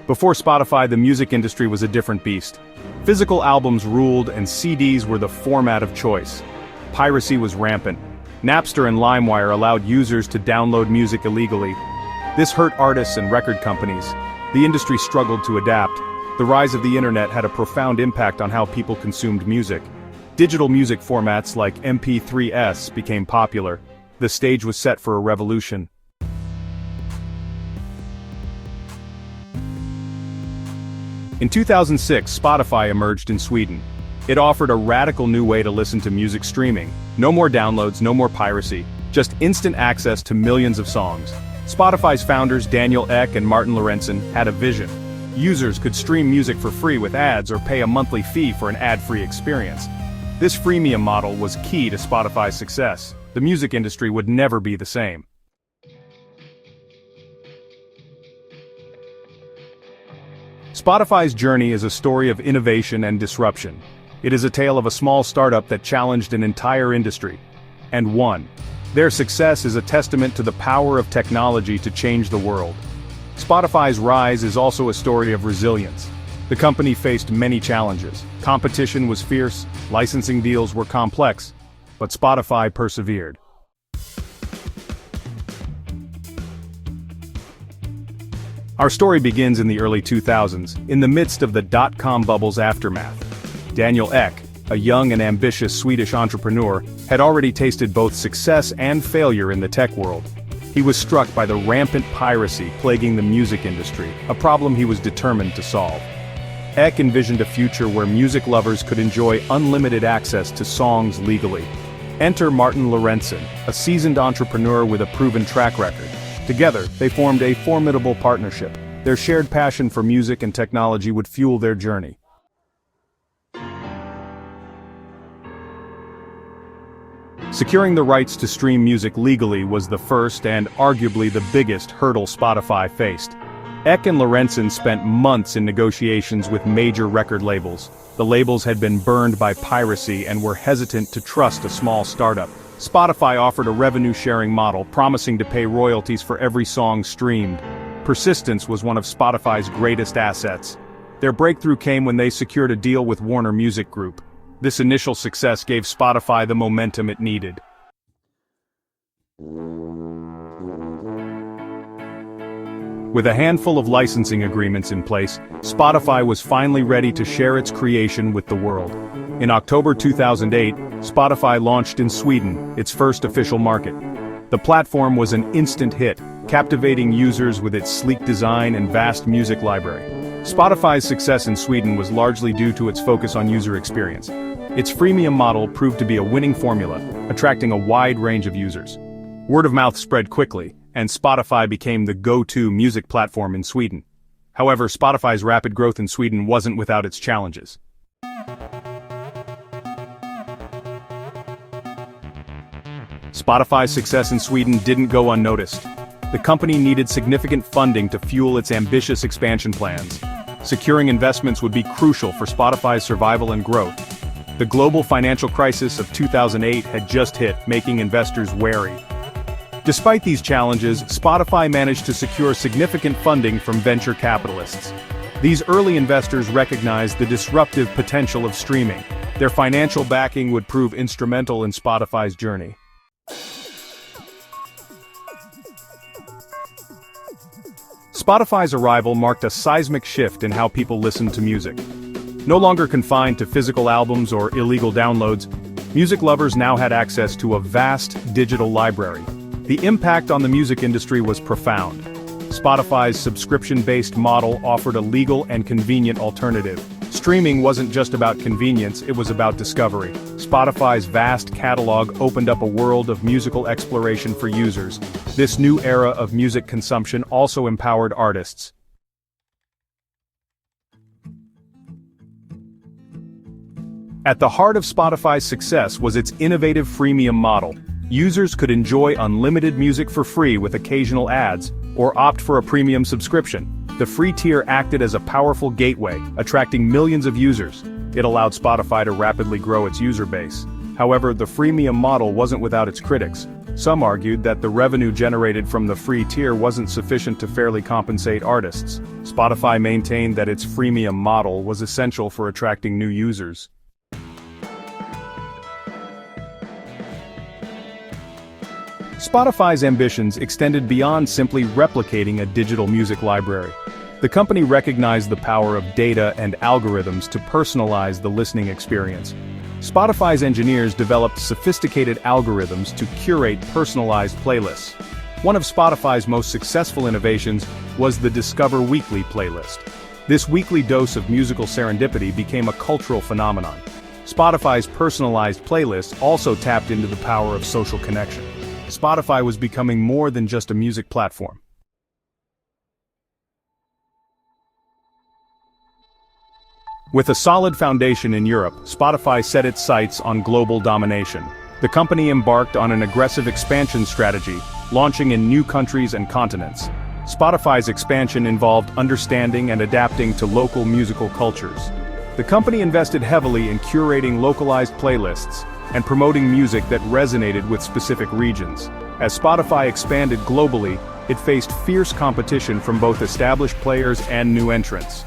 Before Spotify, the music industry was a different beast. Physical albums ruled and CDs were the format of choice. Piracy was rampant. Napster and LimeWire allowed users to download music illegally. This hurt artists and record companies. The industry struggled to adapt. The rise of the internet had a profound impact on how people consumed music. Digital music formats like MP3s became popular. The stage was set for a revolution. In 2006, Spotify emerged in Sweden. It offered a radical new way to listen to music streaming. No more downloads, no more piracy, just instant access to millions of songs. Spotify's founders Daniel Ek and Martin Lorentzon had a vision. Users could stream music for free with ads or pay a monthly fee for an ad-free experience. This freemium model was key to Spotify's success. The music industry would never be the same. Spotify's journey is a story of innovation and disruption. It is a tale of a small startup that challenged an entire industry, and won. Their success is a testament to the power of technology to change the world. Spotify's rise is also a story of resilience. The company faced many challenges. Competition was fierce, licensing deals were complex, but Spotify persevered. Our story begins in the early 2000s, in the midst of the dot-com bubble's aftermath. Daniel Ek, a young and ambitious Swedish entrepreneur, had already tasted both success and failure in the tech world. He was struck by the rampant piracy plaguing the music industry, a problem he was determined to solve. Ek envisioned a future where music lovers could enjoy unlimited access to songs legally. Enter Martin Lorentzon, a seasoned entrepreneur with a proven track record. Together, they formed a formidable partnership. Their shared passion for music and technology would fuel their journey. Securing the rights to stream music legally was the first and arguably the biggest hurdle Spotify faced. Ek and Lorentzon spent months in negotiations with major record labels. The labels had been burned by piracy and were hesitant to trust a small startup. Spotify offered a revenue-sharing model, promising to pay royalties for every song streamed. Persistence was one of Spotify's greatest assets. Their breakthrough came when they secured a deal with Warner Music Group. This initial success gave Spotify the momentum it needed. With a handful of licensing agreements in place, Spotify was finally ready to share its creation with the world. In October 2008, Spotify launched in Sweden, its first official market. The platform was an instant hit, captivating users with its sleek design and vast music library. Spotify's success in Sweden was largely due to its focus on user experience. Its freemium model proved to be a winning formula, attracting a wide range of users. Word of mouth spread quickly, and Spotify became the go-to music platform in Sweden. However, Spotify's rapid growth in Sweden wasn't without its challenges. Spotify's success in Sweden didn't go unnoticed. The company needed significant funding to fuel its ambitious expansion plans. Securing investments would be crucial for Spotify's survival and growth. The global financial crisis of 2008 had just hit, making investors wary. Despite these challenges, Spotify managed to secure significant funding from venture capitalists. These early investors recognized the disruptive potential of streaming. Their financial backing would prove instrumental in Spotify's journey. Spotify's arrival marked a seismic shift in how people listened to music. No longer confined to physical albums or illegal downloads, music lovers now had access to a vast digital library. The impact on the music industry was profound. Spotify's subscription-based model offered a legal and convenient alternative. Streaming wasn't just about convenience, it was about discovery. Spotify's vast catalog opened up a world of musical exploration for users. This new era of music consumption also empowered artists. At the heart of Spotify's success was its innovative freemium model. Users could enjoy unlimited music for free with occasional ads, or opt for a premium subscription. The free tier acted as a powerful gateway, attracting millions of users. It allowed Spotify to rapidly grow its user base. However, the freemium model wasn't without its critics. Some argued that the revenue generated from the free tier wasn't sufficient to fairly compensate artists. Spotify maintained that its freemium model was essential for attracting new users. Spotify's ambitions extended beyond simply replicating a digital music library. The company recognized the power of data and algorithms to personalize the listening experience. Spotify's engineers developed sophisticated algorithms to curate personalized playlists. One of Spotify's most successful innovations was the Discover Weekly playlist. This weekly dose of musical serendipity became a cultural phenomenon. Spotify's personalized playlists also tapped into the power of social connection. Spotify was becoming more than just a music platform. With a solid foundation in Europe, Spotify set its sights on global domination. The company embarked on an aggressive expansion strategy, launching in new countries and continents. Spotify's expansion involved understanding and adapting to local musical cultures. The company invested heavily in curating localized playlists and promoting music that resonated with specific regions. As Spotify expanded globally, it faced fierce competition from both established players and new entrants.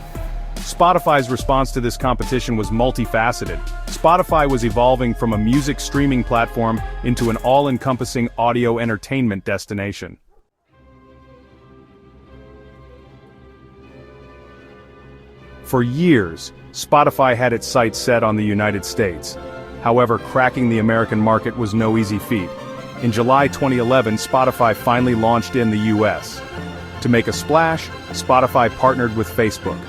Spotify's response to this competition was multifaceted. Spotify was evolving from a music streaming platform into an all-encompassing audio entertainment destination. For years, Spotify had its sights set on the United States. However, cracking the American market was no easy feat. In July 2011, Spotify finally launched in the US. To make a splash, Spotify partnered with Facebook.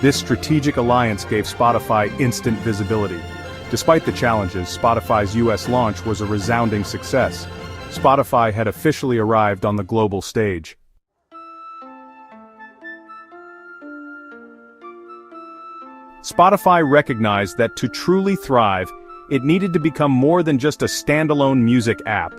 This strategic alliance gave Spotify instant visibility. Despite the challenges, Spotify's US launch was a resounding success. Spotify had officially arrived on the global stage. Spotify recognized that to truly thrive, it needed to become more than just a standalone music app.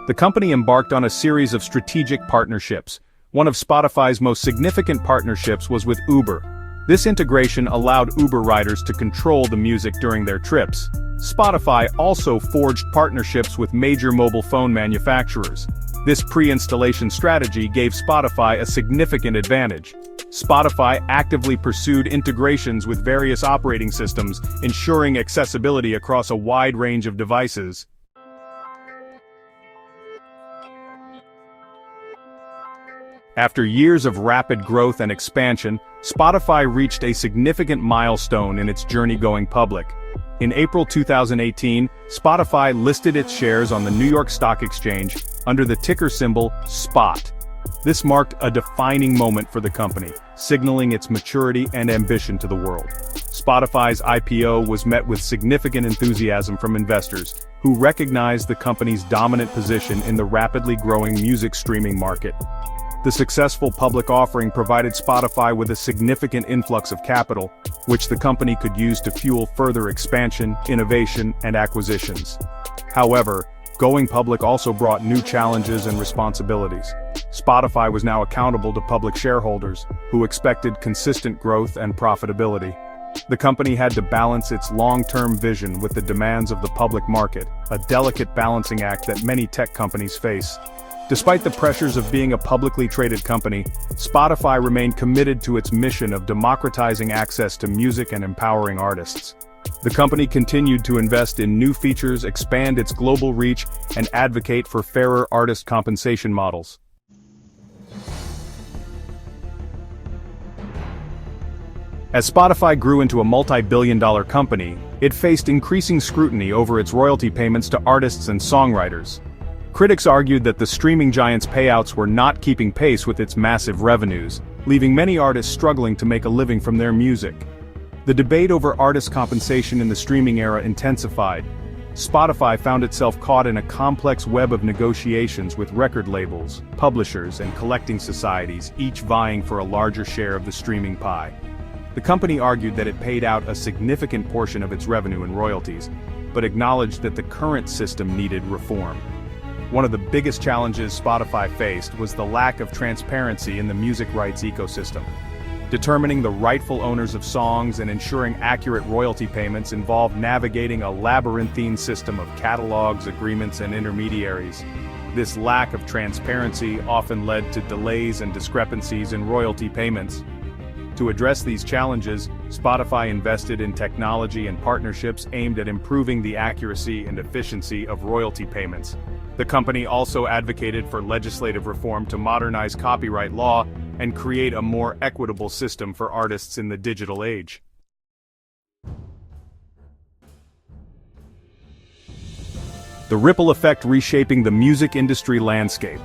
The company embarked on a series of strategic partnerships. One of Spotify's most significant partnerships was with Uber. This integration allowed Uber riders to control the music during their trips. Spotify also forged partnerships with major mobile phone manufacturers. This pre-installation strategy gave Spotify a significant advantage. Spotify actively pursued integrations with various operating systems, ensuring accessibility across a wide range of devices. After years of rapid growth and expansion, Spotify reached a significant milestone in its journey going public. In April 2018, Spotify listed its shares on the New York Stock Exchange under the ticker symbol SPOT. This marked a defining moment for the company, signaling its maturity and ambition to the world. Spotify's IPO was met with significant enthusiasm from investors, who recognized the company's dominant position in the rapidly growing music streaming market. The successful public offering provided Spotify with a significant influx of capital, which the company could use to fuel further expansion, innovation, and acquisitions. However, going public also brought new challenges and responsibilities. Spotify was now accountable to public shareholders, who expected consistent growth and profitability. The company had to balance its long-term vision with the demands of the public market, a delicate balancing act that many tech companies face. Despite the pressures of being a publicly traded company, Spotify remained committed to its mission of democratizing access to music and empowering artists. The company continued to invest in new features, expand its global reach, and advocate for fairer artist compensation models. As Spotify grew into a multi-billion-dollar company, it faced increasing scrutiny over its royalty payments to artists and songwriters. Critics argued that the streaming giant's payouts were not keeping pace with its massive revenues, leaving many artists struggling to make a living from their music. The debate over artist compensation in the streaming era intensified. Spotify found itself caught in a complex web of negotiations with record labels, publishers, and collecting societies, each vying for a larger share of the streaming pie. The company argued that it paid out a significant portion of its revenue in royalties, but acknowledged that the current system needed reform. One of the biggest challenges Spotify faced was the lack of transparency in the music rights ecosystem. Determining the rightful owners of songs and ensuring accurate royalty payments involved navigating a labyrinthine system of catalogs, agreements, and intermediaries. This lack of transparency often led to delays and discrepancies in royalty payments. To address these challenges, Spotify invested in technology and partnerships aimed at improving the accuracy and efficiency of royalty payments. The company also advocated for legislative reform to modernize copyright law and create a more equitable system for artists in the digital age. The ripple effect reshaping the music industry landscape.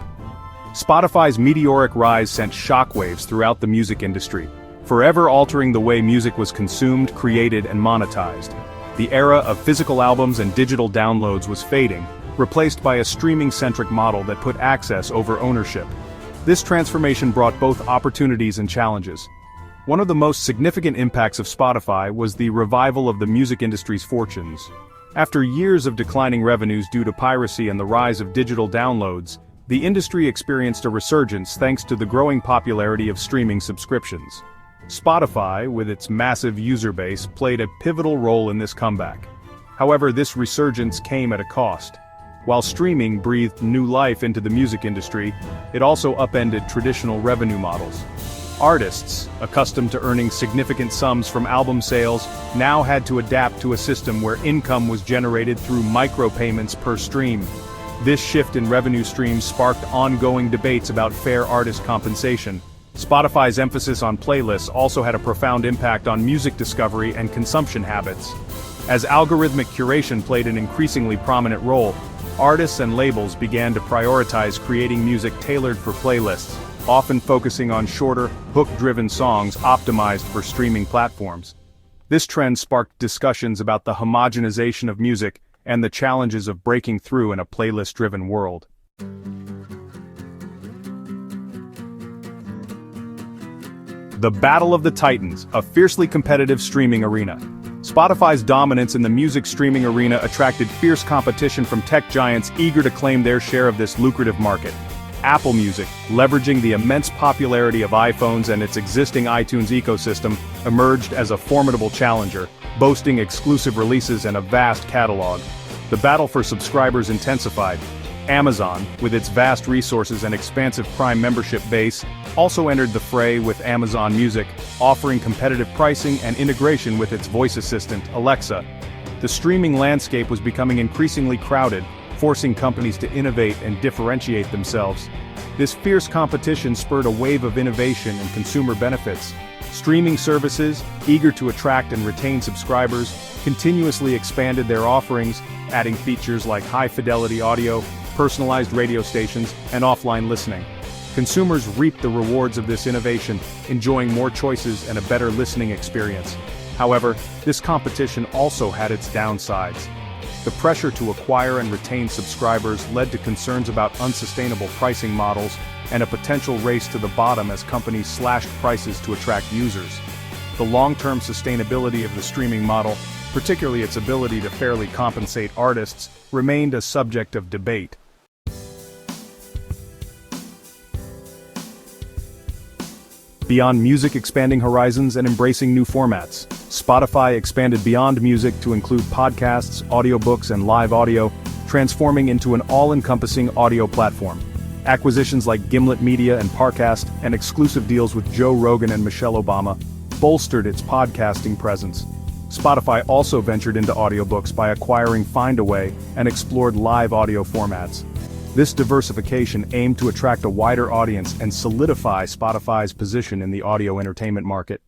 Spotify's meteoric rise sent shockwaves throughout the music industry, forever altering the way music was consumed, created, and monetized. The era of physical albums and digital downloads was fading, replaced by a streaming-centric model that put access over ownership. This transformation brought both opportunities and challenges. One of the most significant impacts of Spotify was the revival of the music industry's fortunes. After years of declining revenues due to piracy and the rise of digital downloads, the industry experienced a resurgence thanks to the growing popularity of streaming subscriptions. Spotify, with its massive user base, played a pivotal role in this comeback. However, this resurgence came at a cost. While streaming breathed new life into the music industry, it also upended traditional revenue models. Artists, accustomed to earning significant sums from album sales, now had to adapt to a system where income was generated through micropayments per stream. This shift in revenue streams sparked ongoing debates about fair artist compensation. Spotify's emphasis on playlists also had a profound impact on music discovery and consumption habits. As algorithmic curation played an increasingly prominent role, artists and labels began to prioritize creating music tailored for playlists, often focusing on shorter, hook-driven songs optimized for streaming platforms. This trend sparked discussions about the homogenization of music and the challenges of breaking through in a playlist-driven world. The Battle of the Titans, a fiercely competitive streaming arena. Spotify's dominance in the music streaming arena attracted fierce competition from tech giants eager to claim their share of this lucrative market. Apple Music, leveraging the immense popularity of iPhones and its existing iTunes ecosystem, emerged as a formidable challenger, boasting exclusive releases and a vast catalog. The battle for subscribers intensified. Amazon, with its vast resources and expansive Prime membership base, also entered the fray with Amazon Music, offering competitive pricing and integration with its voice assistant, Alexa. The streaming landscape was becoming increasingly crowded, forcing companies to innovate and differentiate themselves. This fierce competition spurred a wave of innovation and consumer benefits. Streaming services, eager to attract and retain subscribers, continuously expanded their offerings, adding features like high-fidelity audio, personalized radio stations, and offline listening. Consumers reaped the rewards of this innovation, enjoying more choices and a better listening experience. However, this competition also had its downsides. The pressure to acquire and retain subscribers led to concerns about unsustainable pricing models and a potential race to the bottom as companies slashed prices to attract users. The long-term sustainability of the streaming model, particularly its ability to fairly compensate artists, remained a subject of debate. Beyond music expanding horizons and embracing new formats, Spotify expanded beyond music to include podcasts, audiobooks, and live audio, transforming into an all-encompassing audio platform. Acquisitions like Gimlet Media and Parcast, and exclusive deals with Joe Rogan and Michelle Obama, bolstered its podcasting presence. Spotify also ventured into audiobooks by acquiring Findaway and explored live audio formats. This diversification aimed to attract a wider audience and solidify Spotify's position in the audio entertainment market.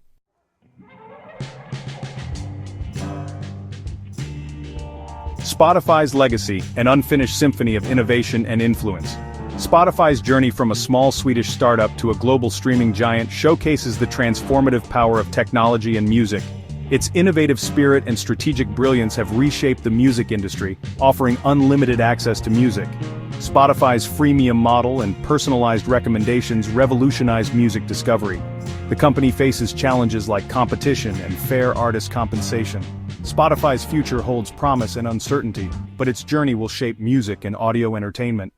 Spotify's legacy, an unfinished symphony of innovation and influence. Spotify's journey from a small Swedish startup to a global streaming giant showcases the transformative power of technology and music. Its innovative spirit and strategic brilliance have reshaped the music industry, offering unlimited access to music. Spotify's freemium model and personalized recommendations revolutionized music discovery. The company faces challenges like competition and fair artist compensation. Spotify's future holds promise and uncertainty, but its journey will shape music and audio entertainment.